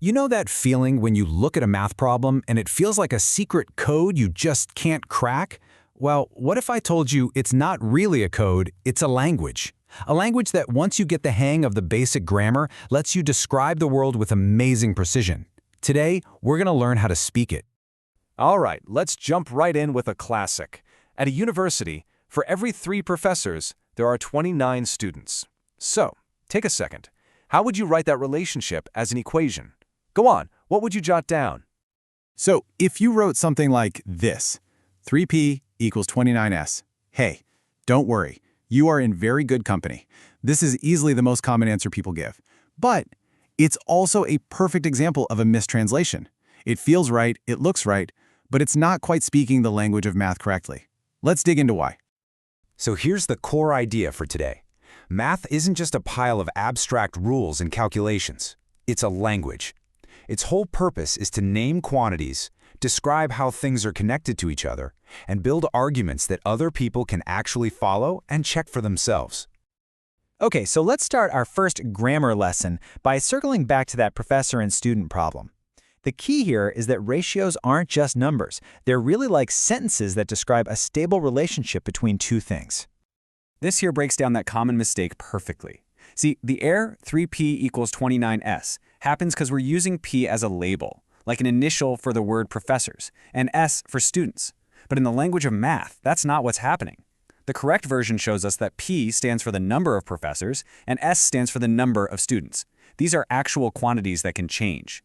You know that feeling when you look at a math problem and it feels like a secret code you just can't crack? Well, what if I told you it's not really a code, it's a language? A language that once you get the hang of the basic grammar, lets you describe the world with amazing precision. Today, we're going to learn how to speak it. All right, let's jump right in with a classic. At a university, for every 3 professors, there are 29 students. So, take a second. How would you write that relationship as an equation? Go on, what would you jot down? So if you wrote something like this, 3p equals 29s, hey, don't worry, you are in very good company. This is easily the most common answer people give. But it's also a perfect example of a mistranslation. It feels right, it looks right, but it's not quite speaking the language of math correctly. Let's dig into why. So here's the core idea for today. Math isn't just a pile of abstract rules and calculations. It's a language. Its whole purpose is to name quantities, describe how things are connected to each other, and build arguments that other people can actually follow and check for themselves. Okay, so let's start our first grammar lesson by circling back to that professor and student problem. The key here is that ratios aren't just numbers. They're really like sentences that describe a stable relationship between 2 things. This here breaks down that common mistake perfectly. See, the error 3p equals 29s happens because we're using p as a label, like an initial for the word professors, and s for students. But in the language of math, that's not what's happening. The correct version shows us that p stands for the number of professors, and s stands for the number of students. These are actual quantities that can change.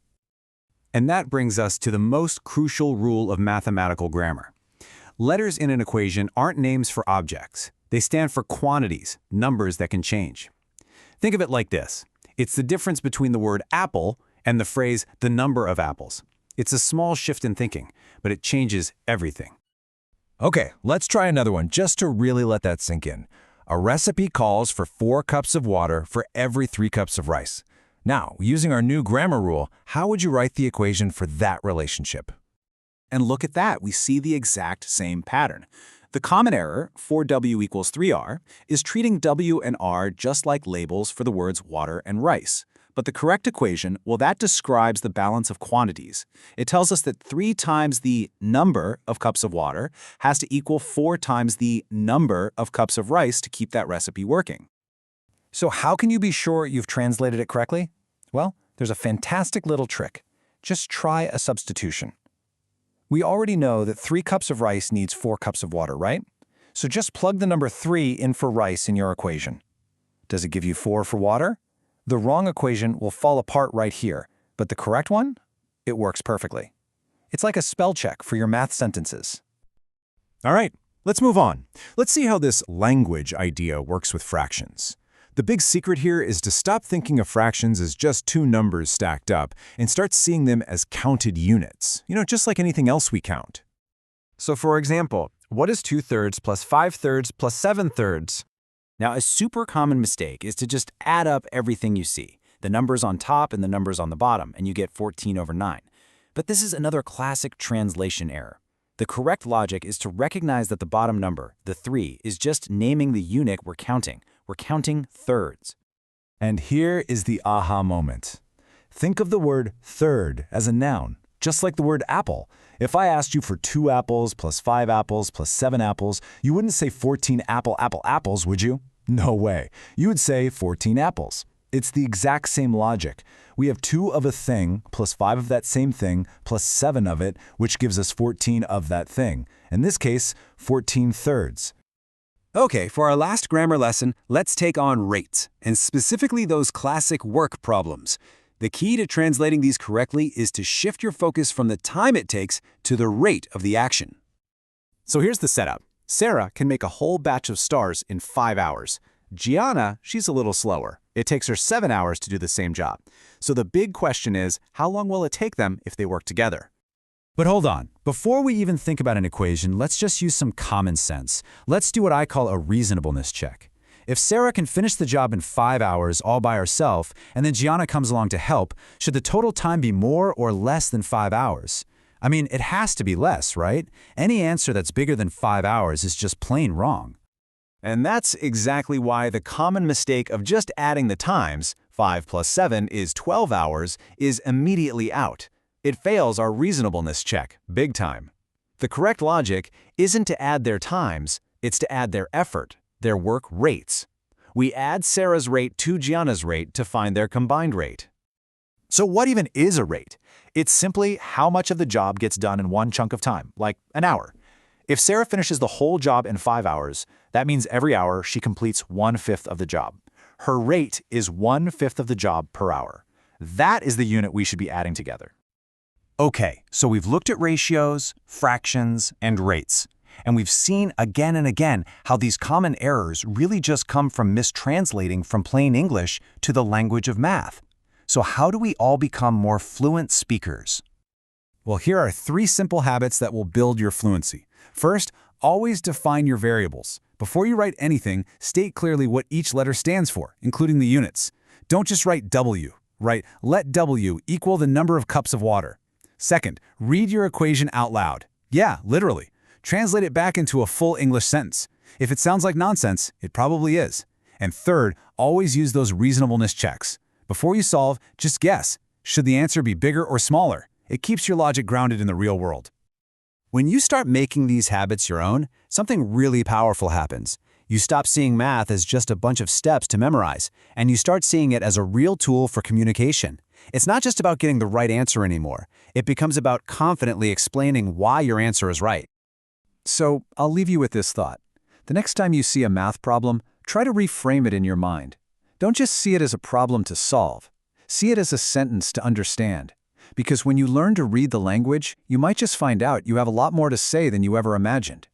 And that brings us to the most crucial rule of mathematical grammar. Letters in an equation aren't names for objects. They stand for quantities, numbers that can change. Think of it like this. It's the difference between the word apple and the phrase the number of apples. It's a small shift in thinking, but it changes everything. Okay, let's try another one just to really let that sink in. A recipe calls for 4 cups of water for every 3 cups of rice. Now, using our new grammar rule, how would you write the equation for that relationship? And look at that, we see the exact same pattern. The common error, 4w equals 3r, is treating w and r just like labels for the words water and rice. But the correct equation, well, that describes the balance of quantities. It tells us that 3 times the number of cups of water has to equal 4 times the number of cups of rice to keep that recipe working. So how can you be sure you've translated it correctly? Well, there's a fantastic little trick. Just try a substitution. We already know that 3 cups of rice needs 4 cups of water, right? So just plug the number 3 in for rice in your equation. Does it give you 4 for water? The wrong equation will fall apart right here, but the correct one? It works perfectly. It's like a spell check for your math sentences. All right, let's move on. Let's see how this language idea works with fractions. The big secret here is to stop thinking of fractions as just 2 numbers stacked up and start seeing them as counted units, just like anything else we count. So for example, what is 2/3 plus 5/3 plus 7/3? Now, a super common mistake is to just add up everything you see, the numbers on top and the numbers on the bottom, and you get 14/9. But this is another classic translation error. The correct logic is to recognize that the bottom number, the 3, is just naming the unit we're counting. We're counting thirds. And here is the aha moment. Think of the word third as a noun, just like the word apple. If I asked you for 2 apples plus 5 apples plus 7 apples, you wouldn't say 14 apples, would you? No way. You would say 14 apples. It's the exact same logic. We have 2 of a thing plus 5 of that same thing plus 7 of it, which gives us 14 of that thing. In this case, 14 thirds. Okay, for our last grammar lesson, let's take on rates, and specifically those classic work problems. The key to translating these correctly is to shift your focus from the time it takes to the rate of the action. So here's the setup. Sarah can make a whole batch of stars in 5 hours. Gianna, she's a little slower. It takes her 7 hours to do the same job. So the big question is, how long will it take them if they work together? But hold on. Before we even think about an equation, let's just use some common sense. Let's do what I call a reasonableness check. If Sarah can finish the job in 5 hours all by herself, and then Gianna comes along to help, should the total time be more or less than 5 hours? I mean, it has to be less, right? Any answer that's bigger than 5 hours is just plain wrong. And that's exactly why the common mistake of just adding the times 5 plus 7 is 12 hours, is immediately out. It fails our reasonableness check, big time. The correct logic isn't to add their times, it's to add their effort, their work rates. We add Sarah's rate to Gianna's rate to find their combined rate. So what even is a rate? It's simply how much of the job gets done in one chunk of time, like an hour. If Sarah finishes the whole job in 5 hours, that means every hour she completes 1/5 of the job. Her rate is 1/5 of the job per hour. That is the unit we should be adding together. Okay, so we've looked at ratios, fractions, and rates. And we've seen again and again how these common errors really just come from mistranslating from plain English to the language of math. So how do we all become more fluent speakers? Well, here are 3 simple habits that will build your fluency. First, always define your variables. Before you write anything, state clearly what each letter stands for, including the units. Don't just write W. Write, let W equal the number of cups of water. Second, read your equation out loud. Yeah, literally. Translate it back into a full English sentence. If it sounds like nonsense, it probably is. And third, always use those reasonableness checks. Before you solve, just guess. Should the answer be bigger or smaller? It keeps your logic grounded in the real world. When you start making these habits your own, something really powerful happens. You stop seeing math as just a bunch of steps to memorize, and you start seeing it as a real tool for communication. It's not just about getting the right answer anymore. It becomes about confidently explaining why your answer is right. So I'll leave you with this thought. The next time you see a math problem, try to reframe it in your mind. Don't just see it as a problem to solve. See it as a sentence to understand. Because when you learn to read the language, you might just find out you have a lot more to say than you ever imagined.